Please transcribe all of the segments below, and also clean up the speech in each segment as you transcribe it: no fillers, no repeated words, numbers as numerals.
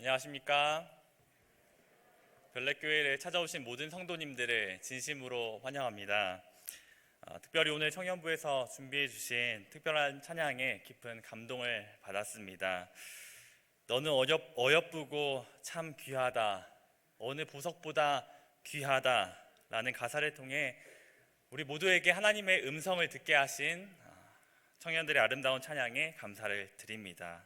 안녕하십니까. 별내교회를 찾아오신 모든 성도님들을 진심으로 환영합니다. 특별히 오늘 청년부에서 준비해 주신 특별한 찬양에 깊은 감동을 받았습니다. 너는 어여쁘고 참 귀하다, 어느 보석보다 귀하다 라는 가사를 통해 우리 모두에게 하나님의 음성을 듣게 하신 청년들의 아름다운 찬양에 감사를 드립니다.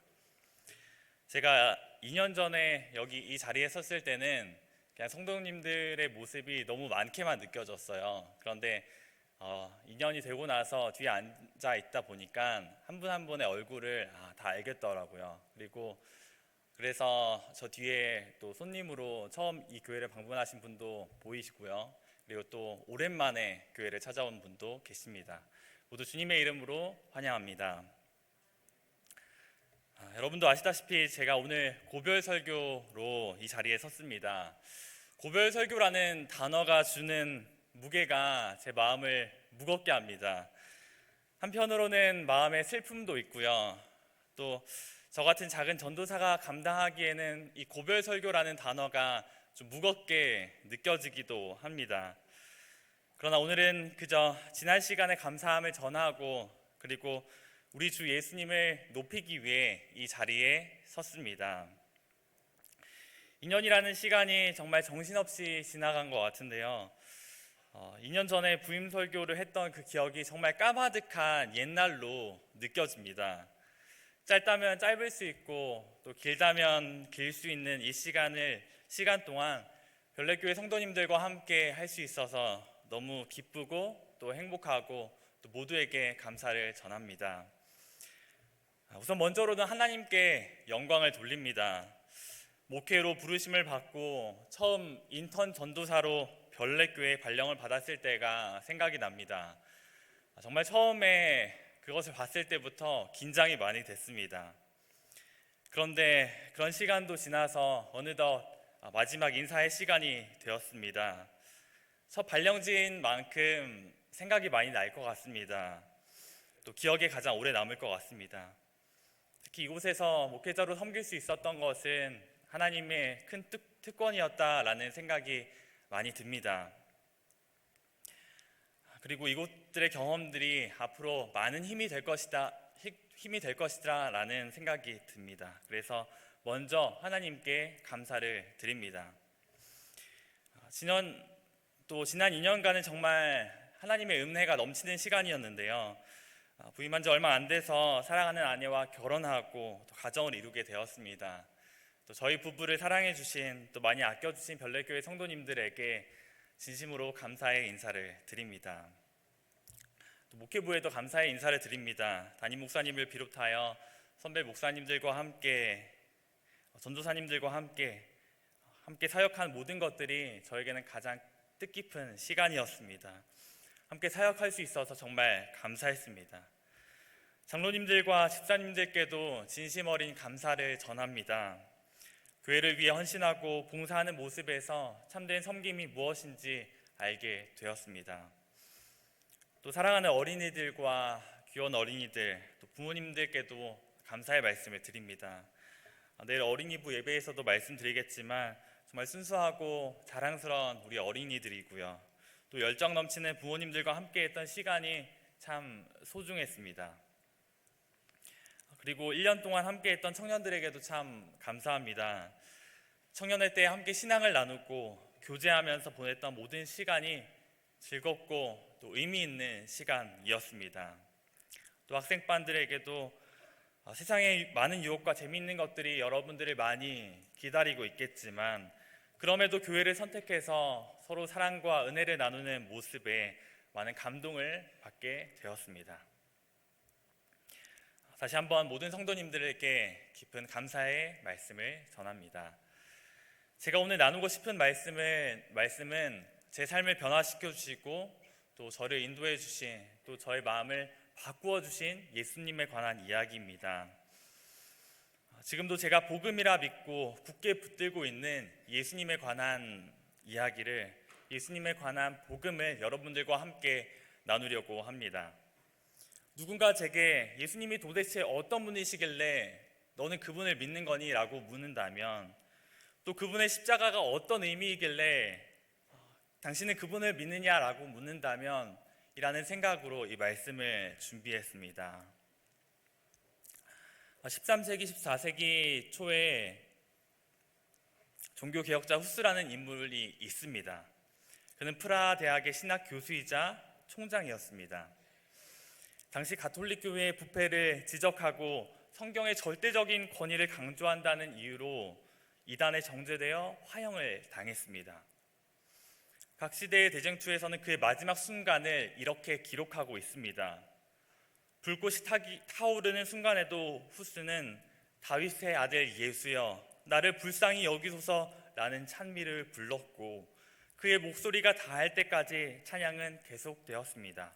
제가 2년 전에 여기 이 자리에 섰을 때는 그냥 성도님들의 모습이 너무 많게만 느껴졌어요. 그런데 2년이 되고 나서 뒤에 앉아 있다 보니까 한 분 한 분의 얼굴을 다 알겠더라고요. 그래서 저 뒤에 또 손님으로 처음 이 교회를 방문하신 분도 보이시고요. 그리고 또 오랜만에 교회를 찾아온 분도 계십니다. 모두 주님의 이름으로 환영합니다. 여러분도 아시다시피 제가 오늘 고별 설교로 이 자리에 섰습니다. 고별 설교라는 단어가 주는 무게가 제 마음을 무겁게 합니다. 한편으로는 마음의 슬픔도 있고요. 또 저 같은 작은 전도사가 감당하기에는 이 고별 설교라는 단어가 좀 무겁게 느껴지기도 합니다. 그러나 오늘은 그저 지난 시간에 감사함을 전하고 그리고 우리 주 예수님을 높이기 위해 이 자리에 섰습니다. 2년이라는 시간이 정말 정신없이 지나간 것 같은데요. 2년 전에 부임 설교를 했던 그 기억이 정말 까마득한 옛날로 느껴집니다. 짧다면 짧을 수 있고 또 길다면 길 수 있는 이 시간 동안 별내교회 성도님들과 함께 할 수 있어서 너무 기쁘고 또 행복하고 또 모두에게 감사를 전합니다. 우선 먼저로는 하나님께 영광을 돌립니다. 목회로 부르심을 받고 처음 인턴 전도사로 별내교회 발령을 받았을 때가 생각이 납니다. 정말 처음에 그것을 봤을 때부터 긴장이 많이 됐습니다. 그런데 그런 시간도 지나서 어느덧 마지막 인사의 시간이 되었습니다. 첫 발령지인 만큼 생각이 많이 날 것 같습니다. 또 기억에 가장 오래 남을 것 같습니다. 특히 이곳에서 목회자로 섬길 수 있었던 것은 하나님의 큰 특권이었다라는 생각이 많이 듭니다. 그리고 이곳들의 경험들이 앞으로 많은 힘이 될 것이다라는 생각이 듭니다. 그래서 먼저 하나님께 감사를 드립니다. 지난 2년간은 정말 하나님의 은혜가 넘치는 시간이었는데요. 부임한 지 얼마 안 돼서 사랑하는 아내와 결혼하고 또 가정을 이루게 되었습니다. 또 저희 부부를 사랑해 주신 또 많이 아껴 주신 별내교회 성도님들에게 진심으로 감사의 인사를 드립니다. 또 목회부에도 감사의 인사를 드립니다. 담임 목사님을 비롯하여 선배 목사님들과 함께 전도사님들과 함께 사역한 모든 것들이 저에게는 가장 뜻깊은 시간이었습니다. 함께 사역할 수 있어서 정말 감사했습니다. 장로님들과 집사님들께도 진심 어린 감사를 전합니다. 교회를 위해 헌신하고 봉사하는 모습에서 참된 섬김이 무엇인지 알게 되었습니다. 또 사랑하는 어린이들과 귀여운 어린이들, 또 부모님들께도 감사의 말씀을 드립니다. 내일 어린이부 예배에서도 말씀드리겠지만 정말 순수하고 자랑스러운 우리 어린이들이고요. 또 열정 넘치는 부모님들과 함께했던 시간이 참 소중했습니다. 그리고 1년 동안 함께했던 청년들에게도 참 감사합니다. 청년회 때 함께 신앙을 나누고 교제하면서 보냈던 모든 시간이 즐겁고 또 의미 있는 시간이었습니다. 또 학생반들에게도 세상에 많은 유혹과 재미있는 것들이 여러분들을 많이 기다리고 있겠지만 그럼에도 교회를 선택해서 서로 사랑과 은혜를 나누는 모습에 많은 감동을 받게 되었습니다. 다시 한번 모든 성도님들에게 깊은 감사의 말씀을 전합니다. 제가 오늘 나누고 싶은 말씀은 제 삶을 변화시켜 주시고 또 저를 인도해 주신 또 저의 마음을 바꾸어 주신 예수님에 관한 이야기입니다. 지금도 제가 복음이라 믿고 굳게 붙들고 있는 예수님에 관한 이야기를, 예수님에 관한 복음을 여러분들과 함께 나누려고 합니다. 누군가 제게 예수님이 도대체 어떤 분이시길래 너는 그분을 믿는 거니? 라고 묻는다면 또 그분의 십자가가 어떤 의미이길래 당신은 그분을 믿느냐라고 묻는다면 이라는 생각으로 이 말씀을 준비했습니다. 13세기, 14세기 초에 종교개혁자 후스라는 인물이 있습니다. 그는 프라하 대학의 신학 교수이자 총장이었습니다. 당시 가톨릭 교회의 부패를 지적하고 성경의 절대적인 권위를 강조한다는 이유로 이단에 정죄되어 화형을 당했습니다. 각 시대의 대쟁투에서는 그의 마지막 순간을 이렇게 기록하고 있습니다. 불꽃이 타오르는 순간에도 후스는 다윗의 아들 예수여 나를 불쌍히 여기소서라는 찬미를 불렀고 그의 목소리가 닿을 때까지 찬양은 계속되었습니다.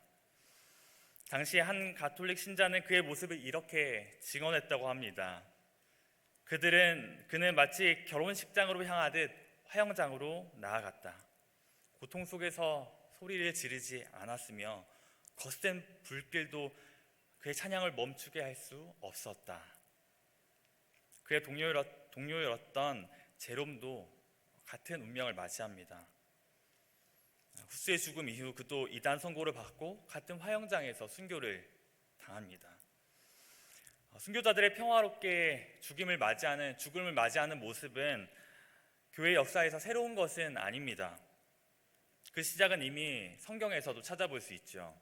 당시 한 가톨릭 신자는 그의 모습을 이렇게 증언했다고 합니다. 그는 마치 결혼식장으로 향하듯 화형장으로 나아갔다. 고통 속에서 소리를 지르지 않았으며 거센 불길도 그의 찬양을 멈추게 할 수 없었다. 그의 동료였던 제롬도 같은 운명을 맞이합니다. 후스의 죽음 이후 그도 이단 선고를 받고 같은 화형장에서 순교를 당합니다. 순교자들의 평화롭게 죽음을 맞이하는 모습은 교회 역사에서 새로운 것은 아닙니다. 그 시작은 이미 성경에서도 찾아볼 수 있죠.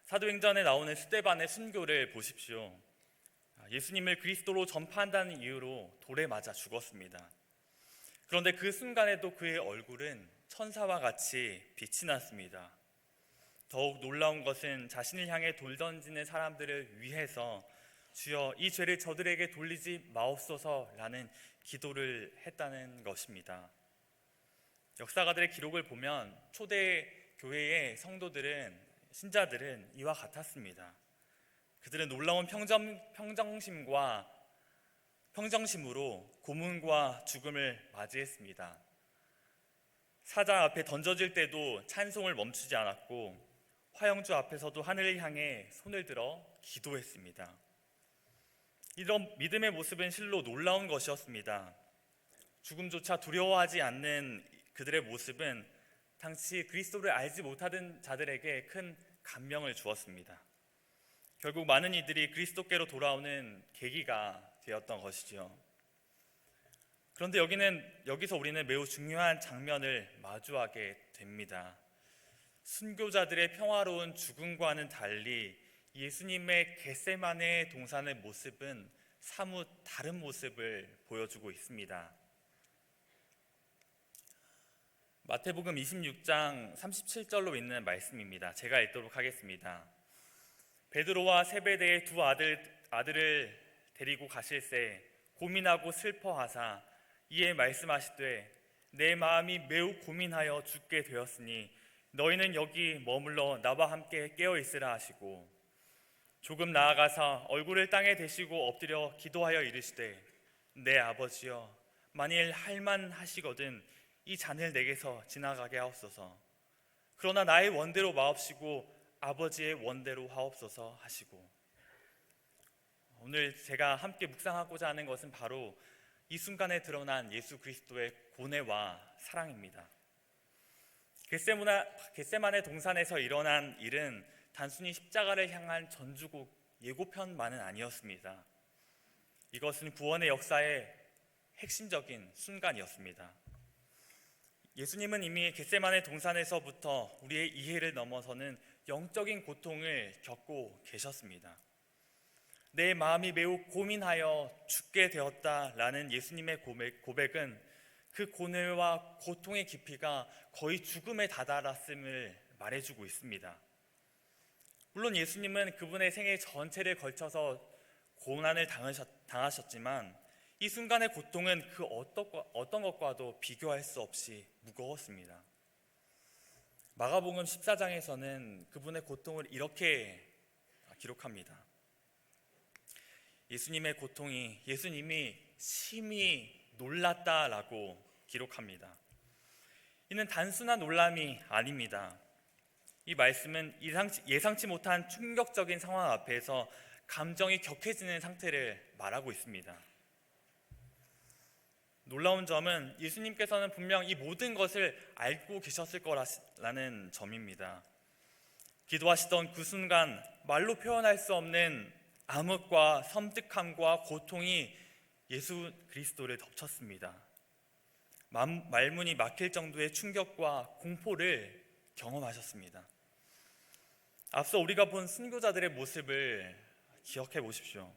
사도행전에 나오는 스데반의 순교를 보십시오. 예수님을 그리스도로 전파한다는 이유로 돌에 맞아 죽었습니다. 그런데 그 순간에도 그의 얼굴은 천사와 같이 빛이 났습니다. 더욱 놀라운 것은 자신을 향해 돌 던지는 사람들을 위해서 주여 이 죄를 저들에게 돌리지 마옵소서라는 기도를 했다는 것입니다. 역사가들의 기록을 보면 초대 교회의 신자들은 이와 같았습니다. 그들은 놀라운 평정심으로 고문과 죽음을 맞이했습니다. 사자 앞에 던져질 때도 찬송을 멈추지 않았고 화형주 앞에서도 하늘을 향해 손을 들어 기도했습니다. 이런 믿음의 모습은 실로 놀라운 것이었습니다. 죽음조차 두려워하지 않는 그들의 모습은 당시 그리스도를 알지 못하던 자들에게 큰 감명을 주었습니다. 결국 많은 이들이 그리스도께로 돌아오는 계기가 되었던 것이죠. 그런데 여기서 우리는 매우 중요한 장면을 마주하게 됩니다. 순교자들의 평화로운 죽음과는 달리 예수님의 겟세마네 동산의 모습은 사뭇 다른 모습을 보여주고 있습니다. 마태복음 26장 37절로 있는 말씀입니다. 제가 읽도록 하겠습니다. 베드로와 세베대의 두 아들을 데리고 가실새 고민하고 슬퍼하사 이에 말씀하시되 내 마음이 매우 고민하여 죽게 되었으니 너희는 여기 머물러 나와 함께 깨어 있으라 하시고 조금 나아가사 얼굴을 땅에 대시고 엎드려 기도하여 이르시되 내 아버지여 만일 할만하시거든 이 잔을 내게서 지나가게 하옵소서. 그러나 나의 원대로 마옵시고 아버지의 원대로 하옵소서 하시고 오늘 제가 함께 묵상하고자 하는 것은 바로 이 순간에 드러난 예수 그리스도의 고뇌와 사랑입니다. 겟세마네 동산에서 일어난 일은 단순히 십자가를 향한 전주곡 예고편만은 아니었습니다. 이것은 구원의 역사의 핵심적인 순간이었습니다. 예수님은 이미 겟세마네 동산에서부터 우리의 이해를 넘어서는 영적인 고통을 겪고 계셨습니다. 내 마음이 매우 고민하여 죽게 되었다라는 예수님의 고백은 그 고뇌와 고통의 깊이가 거의 죽음에 다다랐음을 말해주고 있습니다. 물론 예수님은 그분의 생애 전체를 걸쳐서 고난을 당하셨지만 이 순간의 고통은 그 어떤 것과도 비교할 수 없이 무거웠습니다. 마가복음 14장에서는 그분의 고통을 이렇게 기록합니다. 예수님의 고통이 예수님이 심히 놀랐다라고 기록합니다. 이는 단순한 놀람이 아닙니다. 이 말씀은 예상치 못한 충격적인 상황 앞에서 감정이 격해지는 상태를 말하고 있습니다. 놀라운 점은 예수님께서는 분명 이 모든 것을 알고 계셨을 거라는 점입니다. 기도하시던 그 순간 말로 표현할 수 없는 암흑과 섬뜩함과 고통이 예수 그리스도를 덮쳤습니다. 말문이 막힐 정도의 충격과 공포를 경험하셨습니다. 앞서 우리가 본 순교자들의 모습을 기억해 보십시오.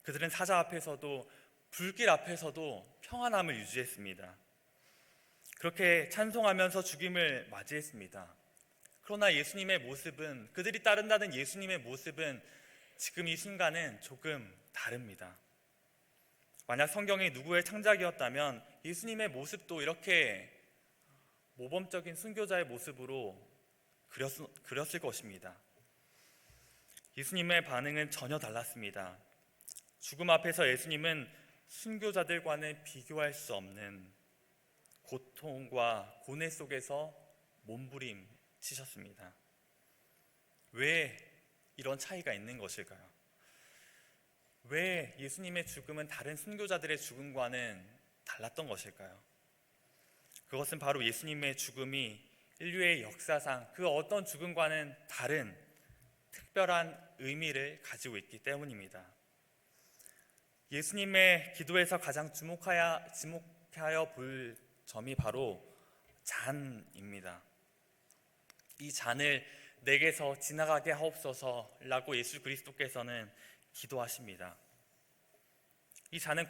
그들은 사자 앞에서도 불길 앞에서도 평안함을 유지했습니다. 그렇게 찬송하면서 죽임을 맞이했습니다. 그러나 예수님의 모습은, 그들이 따른다는 예수님의 모습은 지금 이 순간은 조금 다릅니다. 만약 성경이 누구의 창작이었다면 예수님의 모습도 이렇게 모범적인 순교자의 모습으로 그렸을 것입니다. 예수님의 반응은 전혀 달랐습니다. 죽음 앞에서 예수님은 순교자들과는 비교할 수 없는 고통과 고뇌 속에서 몸부림치셨습니다. 왜 이런 차이가 있는 것일까요? 왜 예수님의 죽음은 다른 순교자들의 죽음과는 달랐던 것일까요? 그것은 바로 예수님의 죽음이 인류의 역사상 그 어떤 죽음과는 다른 특별한 의미를 가지고 있기 때문입니다. 예수님의 기도에서 가장 주목하여 볼 점이 바로 잔입니다. 이 잔을 내게서 지나가게 하옵소서라고 예수 그리스도께서는 기도하십니다. 이 잔은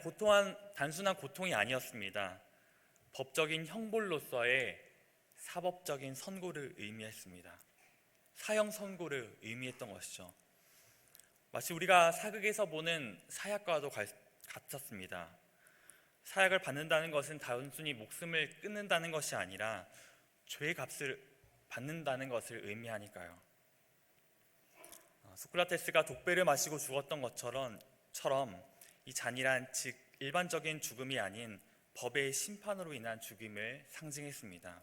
단순한 고통이 아니었습니다. 법적인 형벌로서의 사법적인 선고를 의미했습니다. 사형 선고를 의미했던 것이죠. 마치 우리가 사극에서 보는 사약과도 같았습니다. 사약을 받는다는 것은 단순히 목숨을 끊는다는 것이 아니라 죄의 값을 받는다는 것을 의미하니까요. 소크라테스가 독배를 마시고 죽었던 것처럼 이 잔이란 즉 일반적인 죽음이 아닌 법의 심판으로 인한 죽임을 상징했습니다.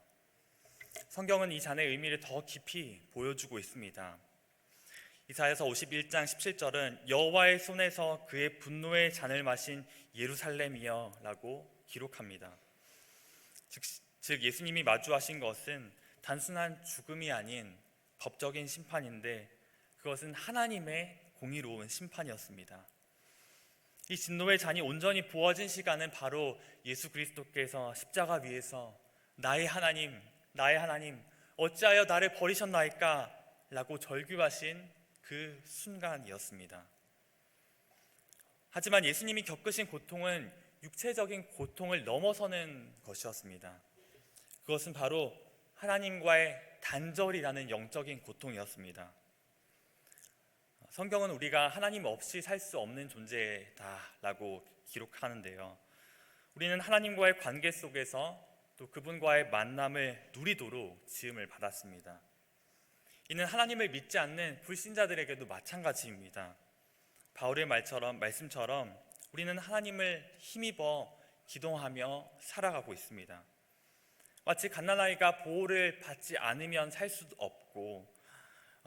성경은 이 잔의 의미를 더 깊이 보여주고 있습니다. 이사야서 51장 17절은 여호와의 손에서 그의 분노의 잔을 마신 예루살렘이여 라고 기록합니다. 즉 예수님이 마주하신 것은 단순한 죽음이 아닌 법적인 심판인데 그것은 하나님의 공의로운 심판이었습니다. 이 진노의 잔이 온전히 부어진 시간은 바로 예수 그리스도께서 십자가 위에서 나의 하나님 어찌하여 나를 버리셨나이까 라고 절규하신 그 순간이었습니다. 하지만 예수님이 겪으신 고통은 육체적인 고통을 넘어서는 것이었습니다. 그것은 바로 하나님과의 단절이라는 영적인 고통이었습니다. 성경은 우리가 하나님 없이 살 수 없는 존재다라고 기록하는데요. 우리는 하나님과의 관계 속에서 또 그분과의 만남을 누리도록 지음을 받았습니다. 이는 하나님을 믿지 않는 불신자들에게도 마찬가지입니다. 바울의 말씀처럼 우리는 하나님을 힘입어 기도하며 살아가고 있습니다. 마치 갓난아이가 보호를 받지 않으면 살 수도 없고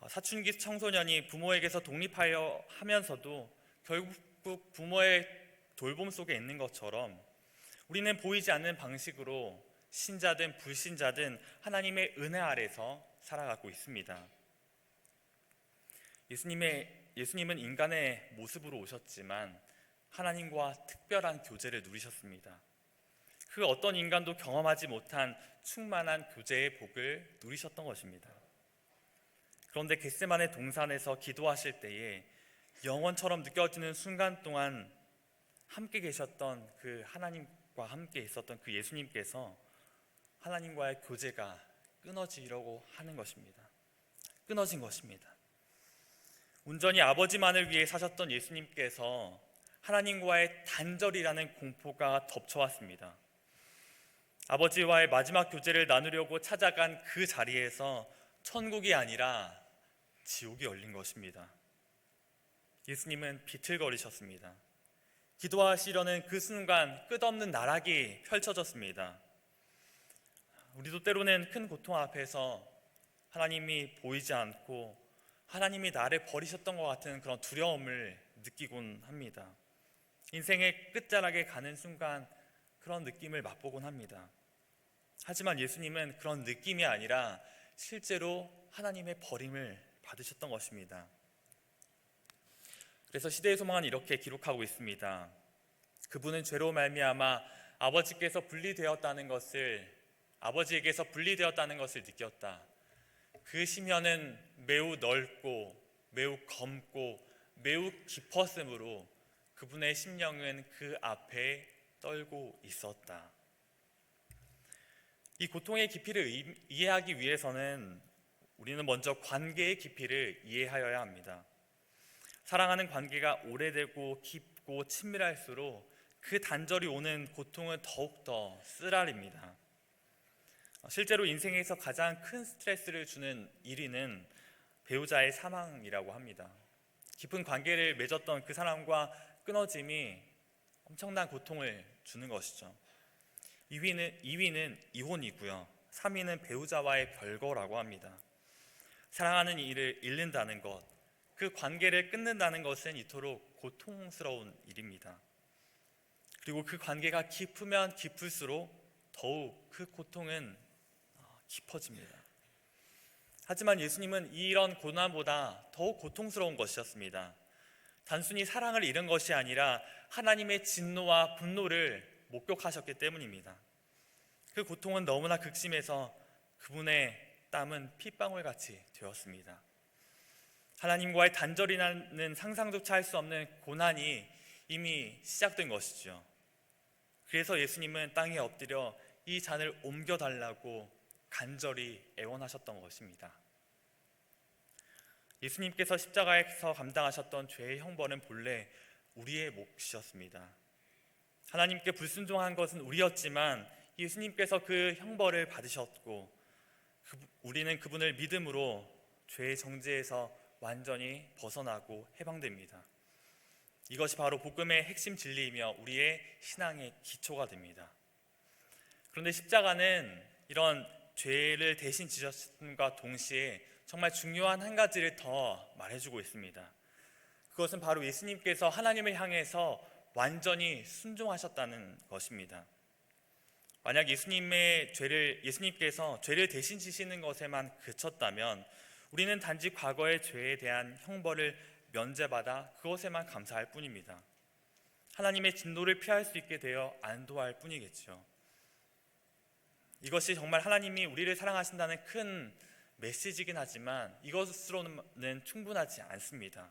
사춘기 청소년이 부모에게서 독립하여 하면서도 결국 부모의 돌봄 속에 있는 것처럼 우리는 보이지 않는 방식으로 신자든 불신자든 하나님의 은혜 아래서 살아가고 있습니다. 예수님은 인간의 모습으로 오셨지만 하나님과 특별한 교제를 누리셨습니다. 그 어떤 인간도 경험하지 못한 충만한 교제의 복을 누리셨던 것입니다. 그런데 겟세마네 동산에서 기도하실 때에 영원처럼 느껴지는 순간 동안 함께 계셨던 그 하나님과 함께 있었던 그 예수님께서 하나님과의 교제가 끊어지려고 하는 것입니다. 끊어진 것입니다. 온전히 아버지만을 위해 사셨던 예수님께서 하나님과의 단절이라는 공포가 덮쳐왔습니다. 아버지와의 마지막 교제를 나누려고 찾아간 그 자리에서 천국이 아니라 지옥이 열린 것입니다. 예수님은 비틀거리셨습니다. 기도하시려는 그 순간 끝없는 나락이 펼쳐졌습니다. 우리도 때로는 큰 고통 앞에서 하나님이 보이지 않고 하나님이 나를 버리셨던 것 같은 그런 두려움을 느끼곤 합니다. 인생의 끝자락에 가는 순간 그런 느낌을 맛보곤 합니다. 하지만 예수님은 그런 느낌이 아니라 실제로 하나님의 버림을 받으셨던 것입니다. 그래서 시대의 소망은 이렇게 기록하고 있습니다. 그분은 죄로 말미암아 아버지에게서 분리되었다는 것을 느꼈다. 그 심연은 매우 넓고 매우 검고 매우 깊었으므로 그분의 심령은 그 앞에 떨고 있었다. 이 고통의 깊이를 이해하기 위해서는 우리는 먼저 관계의 깊이를 이해하여야 합니다. 사랑하는 관계가 오래되고 깊고 친밀할수록 그 단절이 오는 고통은 더욱더 쓰라립니다. 실제로 인생에서 가장 큰 스트레스를 주는 1위는 배우자의 사망이라고 합니다. 깊은 관계를 맺었던 그 사람과 끊어짐이 엄청난 고통을 주는 것이죠. 2위는 이혼이고요. 3위는 배우자와의 별거라고 합니다. 사랑하는 이를 잃는다는 것, 그 관계를 끊는다는 것은 이토록 고통스러운 일입니다. 그리고 그 관계가 깊으면 깊을수록 더욱 그 고통은 깊어집니다. 하지만 예수님은 이런 고난보다 더욱 고통스러운 것이었습니다. 단순히 사랑을 잃은 것이 아니라 하나님의 진노와 분노를 목격하셨기 때문입니다. 그 고통은 너무나 극심해서 그분의 땀은 핏방울같이 되었습니다. 하나님과의 단절이라는 상상조차 할 수 없는 고난이 이미 시작된 것이죠. 그래서 예수님은 땅에 엎드려 이 잔을 옮겨달라고 간절히 애원하셨던 것입니다. 예수님께서 십자가에서 감당하셨던 죄의 형벌은 본래 우리의 몫이었습니다. 하나님께 불순종한 것은 우리였지만 예수님께서 그 형벌을 받으셨고 우리는 그분을 믿음으로 죄의 정죄에서 완전히 벗어나고 해방됩니다. 이것이 바로 복음의 핵심 진리이며 우리의 신앙의 기초가 됩니다. 그런데 십자가는 이런 죄를 대신 지셨음과 동시에 정말 중요한 한 가지를 더 말해주고 있습니다. 그것은 바로 예수님께서 하나님을 향해서 완전히 순종하셨다는 것입니다. 만약 예수님께서 죄를 대신 지시는 것에만 그쳤다면 우리는 단지 과거의 죄에 대한 형벌을 면제받아 그것에만 감사할 뿐입니다. 하나님의 진노를 피할 수 있게 되어 안도할 뿐이겠죠. 이것이 정말 하나님이 우리를 사랑하신다는 큰 메시지이긴 하지만 이것으로는 충분하지 않습니다.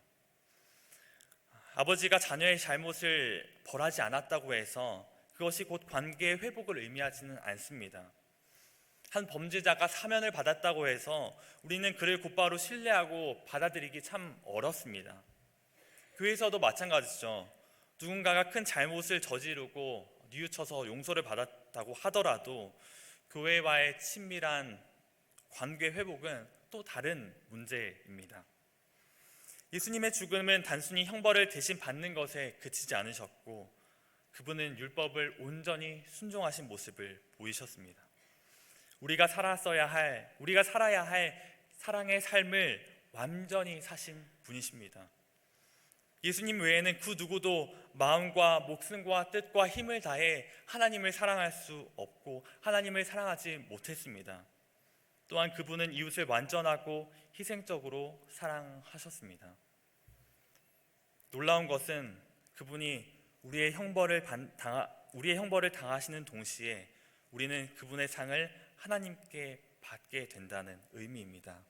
아버지가 자녀의 잘못을 벌하지 않았다고 해서 그것이 곧 관계의 회복을 의미하지는 않습니다. 한 범죄자가 사면을 받았다고 해서 우리는 그를 곧바로 신뢰하고 받아들이기 참 어렵습니다. 교회에서도 마찬가지죠. 누군가가 큰 잘못을 저지르고 뉘우쳐서 용서를 받았다고 하더라도 교회와의 친밀한 관계 회복은 또 다른 문제입니다. 예수님의 죽음은 단순히 형벌을 대신 받는 것에 그치지 않으셨고 그분은 율법을 온전히 순종하신 모습을 보이셨습니다. 우리가 살아야 할 사랑의 삶을 완전히 사신 분이십니다. 예수님 외에는 그 누구도 마음과 목숨과 뜻과 힘을 다해 하나님을 사랑할 수 없고 하나님을 사랑하지 못했습니다. 또한 그분은 이웃을 완전하고 희생적으로 사랑하셨습니다. 놀라운 것은 그분이 우리의 형벌을 당하시는 동시에 우리는 그분의 상을 하나님께 받게 된다는 의미입니다.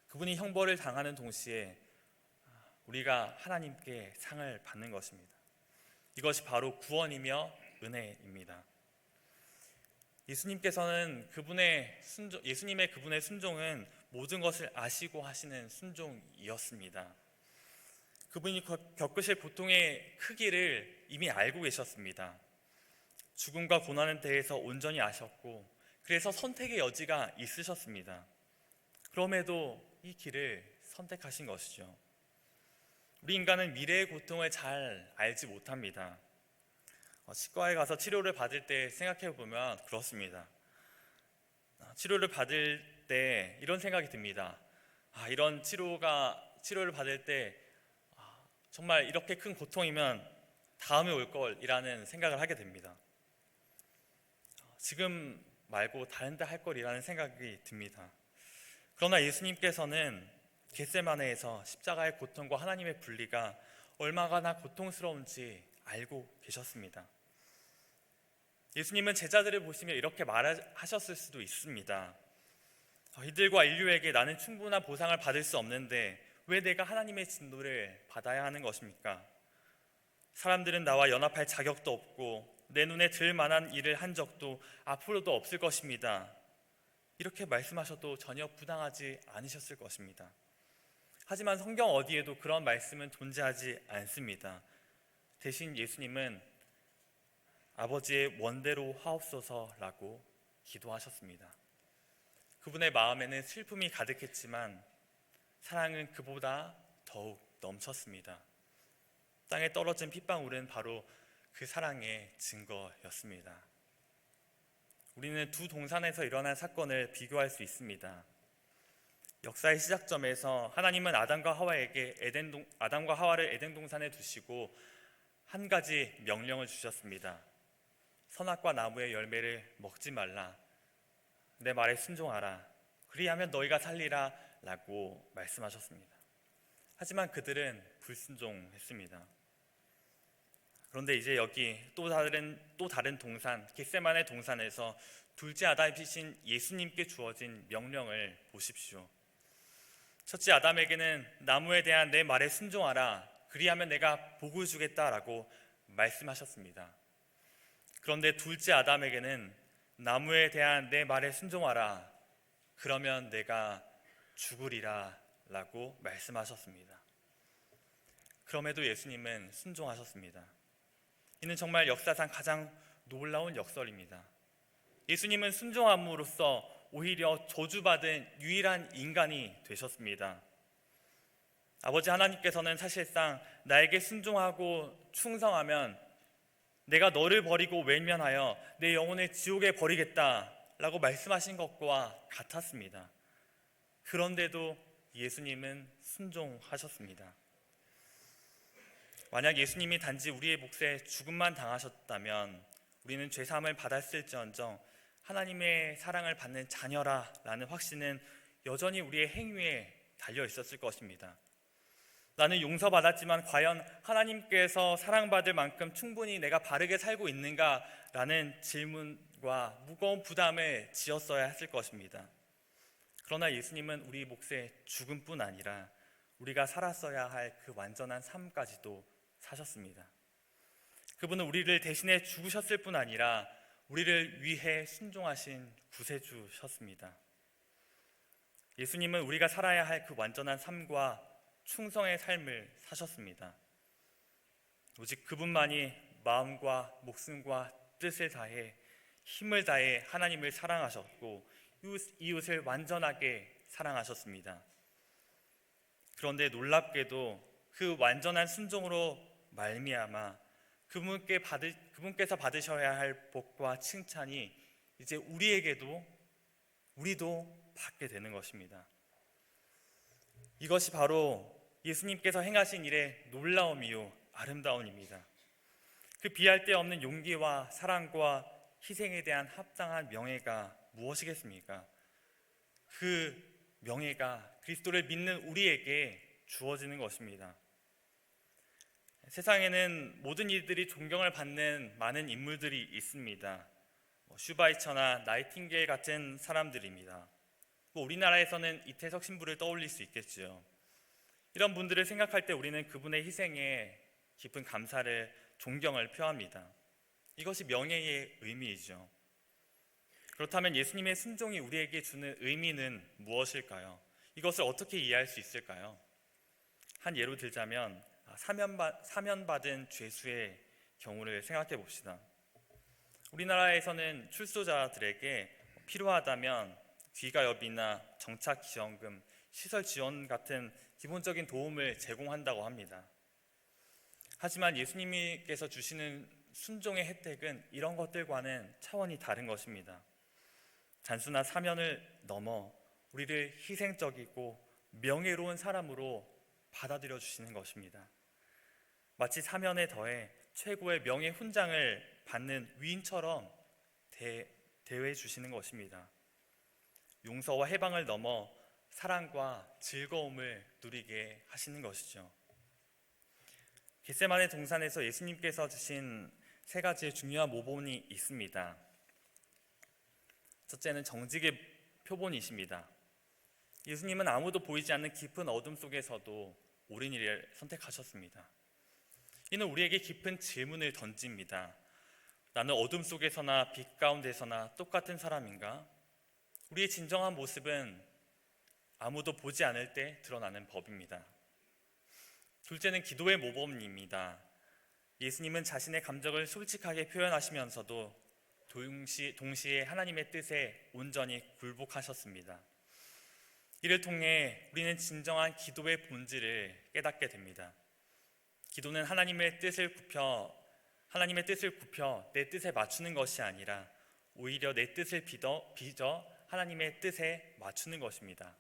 그분이 형벌을 당하는 동시에 우리가 하나님께 상을 받는 것입니다. 이것이 바로 구원이며 은혜입니다. 예수님의 그분의 순종은 모든 것을 아시고 하시는 순종이었습니다. 그분이 겪으실 고통의 크기를 이미 알고 계셨습니다. 죽음과 고난에 대해서 온전히 아셨고 그래서 선택의 여지가 있으셨습니다. 그럼에도 이 길을 선택하신 것이죠. 우리 인간은 미래의 고통을 잘 알지 못합니다. 치과에 가서 치료를 받을 때 생각해 보면 그렇습니다. 치료를 받을 때 이런 생각이 듭니다. 이런 치료를 받을 때 정말 이렇게 큰 고통이면 다음에 올 걸이라는 생각을 하게 됩니다. 지금 말고 다른 데 할 걸이라는 생각이 듭니다. 그러나 예수님께서는 겟세마네에서 십자가의 고통과 하나님의 분리가 얼마나 고통스러운지 알고 계셨습니다. 예수님은 제자들을 보시며 이렇게 말하셨을 수도 있습니다. 이들과 인류에게 나는 충분한 보상을 받을 수 없는데 왜 내가 하나님의 진노를 받아야 하는 것입니까? 사람들은 나와 연합할 자격도 없고 내 눈에 들 만한 일을 한 적도 앞으로도 없을 것입니다. 이렇게 말씀하셔도 전혀 부당하지 않으셨을 것입니다. 하지만 성경 어디에도 그런 말씀은 존재하지 않습니다. 대신 예수님은 아버지의 원대로 하옵소서라고 기도하셨습니다. 그분의 마음에는 슬픔이 가득했지만 사랑은 그보다 더욱 넘쳤습니다. 땅에 떨어진 핏방울은 바로 그 사랑의 증거였습니다. 우리는 두 동산에서 일어난 사건을 비교할 수 있습니다. 역사의 시작점에서 하나님은 아담과 하와를 에덴 동산에 두시고 한 가지 명령을 주셨습니다. 선악과 나무의 열매를 먹지 말라. 내 말에 순종하라. 그리하면 너희가 살리라 라고 말씀하셨습니다. 하지만 그들은 불순종했습니다. 그런데 이제 여기 또 다른 동산, 겟세마네 동산에서 둘째 아담이신 예수님께 주어진 명령을 보십시오. 첫째 아담에게는 나무에 대한 내 말에 순종하라. 그리하면 내가 복을 주겠다라고 말씀하셨습니다. 그런데 둘째 아담에게는 나무에 대한 내 말에 순종하라. 그러면 내가 죽으리라 라고 말씀하셨습니다. 그럼에도 예수님은 순종하셨습니다. 이는 정말 역사상 가장 놀라운 역설입니다. 예수님은 순종함으로써 오히려 저주받은 유일한 인간이 되셨습니다. 아버지 하나님께서는 사실상 나에게 순종하고 충성하면 내가 너를 버리고 외면하여 내 영혼을 지옥에 버리겠다 라고 말씀하신 것과 같았습니다. 그런데도 예수님은 순종하셨습니다. 만약 예수님이 단지 우리의 몫에 죽음만 당하셨다면 우리는 죄사함을 받았을지언정 하나님의 사랑을 받는 자녀라 라는 확신은 여전히 우리의 행위에 달려 있었을 것입니다. 나는 용서받았지만 과연 하나님께서 사랑받을 만큼 충분히 내가 바르게 살고 있는가 라는 질문과 무거운 부담을 지었어야 했을 것입니다. 그러나 예수님은 우리 몫의 죽음뿐 아니라 우리가 살았어야 할 그 완전한 삶까지도 사셨습니다. 그분은 우리를 대신해 죽으셨을 뿐 아니라 우리를 위해 순종하신 구세주셨습니다. 예수님은 우리가 살아야 할 그 완전한 삶과 충성의 삶을 사셨습니다. 오직 그분만이 마음과 목숨과 뜻을 다해 힘을 다해 하나님을 사랑하셨고 이웃을 완전하게 사랑하셨습니다. 그런데 놀랍게도 그 완전한 순종으로 말미암아 그분께서 받으셔야 할 복과 칭찬이 이제 우리도 받게 되는 것입니다. 이것이 바로 예수님께서 행하신 일의 놀라움이요 아름다움입니다. 그 비할 데 없는 용기와 사랑과 희생에 대한 합당한 명예가 무엇이겠습니까? 그 명예가 그리스도를 믿는 우리에게 주어지는 것입니다. 세상에는 모든 이들이 존경을 받는 많은 인물들이 있습니다. 슈바이처나 나이팅게일 같은 사람들입니다. 우리나라에서는 이태석 신부를 떠올릴 수 있겠죠. 이런 분들을 생각할 때 우리는 그분의 희생에 깊은 감사를, 존경을 표합니다. 이것이 명예의 의미이죠. 그렇다면 예수님의 순종이 우리에게 주는 의미는 무엇일까요? 이것을 어떻게 이해할 수 있을까요? 한 예로 들자면 사면받은 죄수의 경우를 생각해 봅시다. 우리나라에서는 출소자들에게 필요하다면 귀가협이나 정착지원금, 시설 지원 같은 기본적인 도움을 제공한다고 합니다. 하지만 예수님께서 주시는 순종의 혜택은 이런 것들과는 차원이 다른 것입니다. 단순한 사면을 넘어 우리를 희생적이고 명예로운 사람으로 받아들여 주시는 것입니다. 마치 사면에 더해 최고의 명예 훈장을 받는 위인처럼 대해 주시는 것입니다. 용서와 해방을 넘어 사랑과 즐거움을 누리게 하시는 것이죠. 겟세마네 동산에서 예수님께서 주신 세 가지의 중요한 모범이 있습니다. 첫째는 정직의 표본이십니다. 예수님은 아무도 보이지 않는 깊은 어둠 속에서도 옳은 일을 선택하셨습니다. 이는 우리에게 깊은 질문을 던집니다. 나는 어둠 속에서나 빛 가운데서나 똑같은 사람인가? 우리의 진정한 모습은 아무도 보지 않을 때 드러나는 법입니다. 둘째는 기도의 모범입니다. 예수님은 자신의 감정을 솔직하게 표현하시면서도 동시에 하나님의 뜻에 온전히 굴복하셨습니다. 이를 통해 우리는 진정한 기도의 본질을 깨닫게 됩니다. 기도는 하나님의 뜻을 굽혀 내 뜻에 맞추는 것이 아니라 오히려 내 뜻을 빚어 하나님의 뜻에 맞추는 것입니다.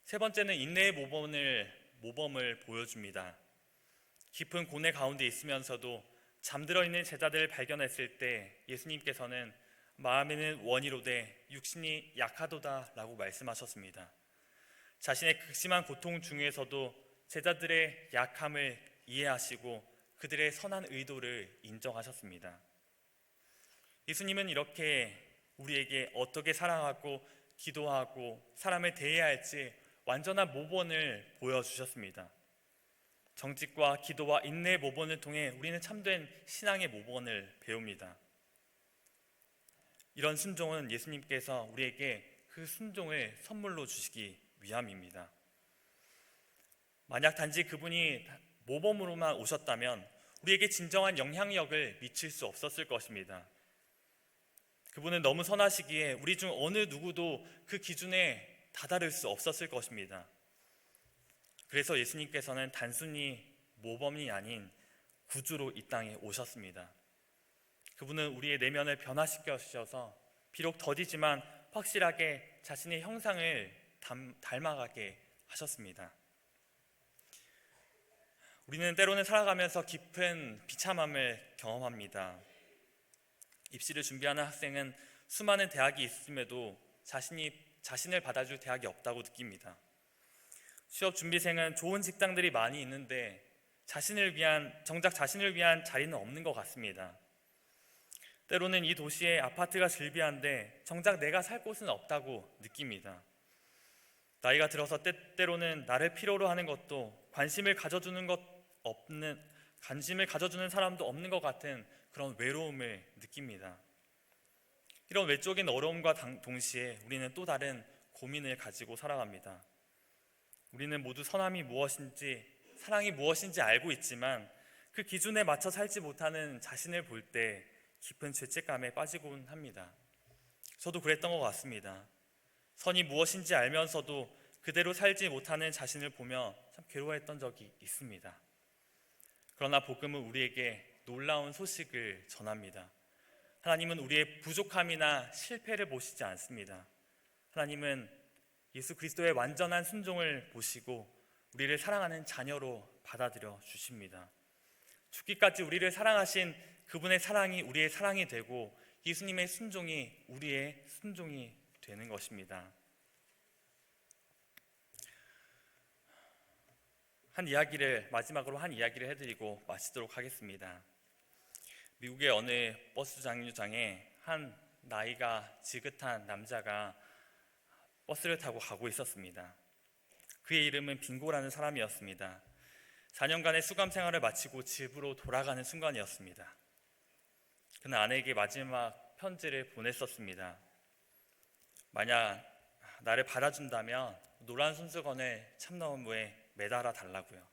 세 번째는 인내의 모범을 보여줍니다. 깊은 고뇌 가운데 있으면서도 잠들어 있는 제자들을 발견했을 때 예수님께서는 마음에는 원이로되 육신이 약하도다 라고 말씀하셨습니다. 자신의 극심한 고통 중에서도 제자들의 약함을 이해하시고 그들의 선한 의도를 인정하셨습니다. 예수님은 이렇게 우리에게 어떻게 사랑하고 기도하고 사람을 대해야 할지 완전한 모범을 보여주셨습니다. 정직과 기도와 인내의 모범을 통해 우리는 참된 신앙의 모범을 배웁니다. 이런 순종은 예수님께서 우리에게 그 순종을 선물로 주시기 위함입니다. 만약 단지 그분이 모범으로만 오셨다면 우리에게 진정한 영향력을 미칠 수 없었을 것입니다. 그분은 너무 선하시기에 우리 중 어느 누구도 그 기준에 다다를 수 없었을 것입니다. 그래서 예수님께서는 단순히 모범이 아닌 구주로 이 땅에 오셨습니다. 그분은 우리의 내면을 변화시켜 주셔서 비록 더디지만 확실하게 자신의 형상을 닮아가게 하셨습니다. 우리는 때로는 살아가면서 깊은 비참함을 경험합니다. 입시를 준비하는 학생은 수많은 대학이 있음에도 자신을 받아줄 대학이 없다고 느낍니다. 취업 준비생은 좋은 직장들이 많이 있는데 정작 자신을 위한 자리는 없는 것 같습니다. 때로는 이 도시에 아파트가 즐비한데 정작 내가 살 곳은 없다고 느낍니다. 나이가 들어서 때로는 나를 필요로 하는 것도 관심을 가져주는 사람도 없는 것 같은 그런 외로움을 느낍니다. 이런 외적인 어려움과 동시에 우리는 또 다른 고민을 가지고 살아갑니다. 우리는 모두 선함이 무엇인지 사랑이 무엇인지 알고 있지만 그 기준에 맞춰 살지 못하는 자신을 볼 때 깊은 죄책감에 빠지곤 합니다. 저도 그랬던 것 같습니다. 선이 무엇인지 알면서도 그대로 살지 못하는 자신을 보며 참 괴로워했던 적이 있습니다. 그러나 복음은 우리에게 놀라운 소식을 전합니다. 하나님은 우리의 부족함이나 실패를 보시지 않습니다. 하나님은 예수 그리스도의 완전한 순종을 보시고 우리를 사랑하는 자녀로 받아들여 주십니다. 죽기까지 우리를 사랑하신 그분의 사랑이 우리의 사랑이 되고 예수님의 순종이 우리의 순종이 되는 것입니다. 마지막으로 한 이야기를 해드리고 마치도록 하겠습니다. 미국의 어느 버스 정류장에 한 나이가 지긋한 남자가 버스를 타고 가고 있었습니다. 그의 이름은 빙고라는 사람이었습니다. 4년간의 수감 생활을 마치고 집으로 돌아가는 순간이었습니다. 그는 아내에게 마지막 편지를 보냈었습니다. 만약 나를 받아준다면 노란 손수건을 참나무에 매달아 달라고요.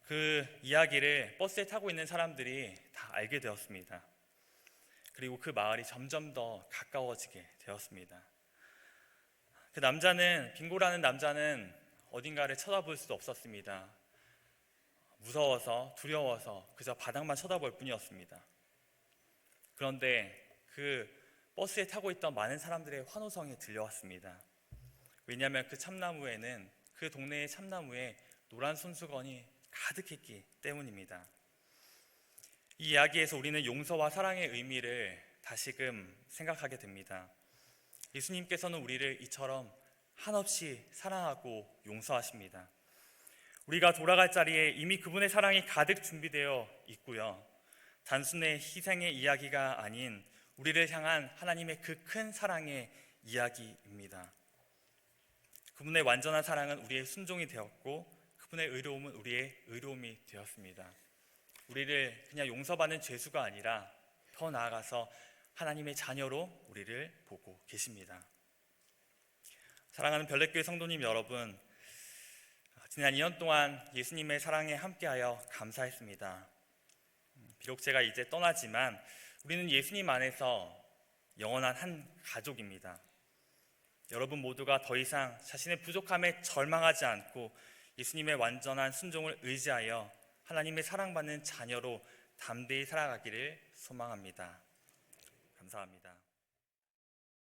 그 이야기를 버스에 타고 있는 사람들이 다 알게 되었습니다. 그리고 그 마을이 점점 더 가까워지게 되었습니다. 빙고라는 남자는 어딘가를 쳐다볼 수 없었습니다. 무서워서 두려워서 그저 바닥만 쳐다볼 뿐이었습니다. 그런데 그 버스에 타고 있던 많은 사람들의 환호성이 들려왔습니다. 왜냐하면 그 동네의 참나무에 노란 손수건이 가득했기 때문입니다. 이 이야기에서 우리는 용서와 사랑의 의미를 다시금 생각하게 됩니다. 예수님께서는 우리를 이처럼 한없이 사랑하고 용서하십니다. 우리가 돌아갈 자리에 이미 그분의 사랑이 가득 준비되어 있고요. 단순의 희생의 이야기가 아닌 우리를 향한 하나님의 그 큰 사랑의 이야기입니다. 그분의 완전한 사랑은 우리의 순종이 되었고 그분의 의로움은 우리의 의로움이 되었습니다. 우리를 그냥 용서받는 죄수가 아니라 더 나아가서 하나님의 자녀로 우리를 보고 계십니다. 사랑하는 별내교회 성도님 여러분, 지난 2년 동안 예수님의 사랑에 함께하여 감사했습니다. 비록 제가 이제 떠나지만 우리는 예수님 안에서 영원한 한 가족입니다. 여러분 모두가 더 이상 자신의 부족함에 절망하지 않고 예수님의 완전한 순종을 의지하여 하나님의 사랑받는 자녀로 담대히 살아가기를 소망합니다. 감사합니다.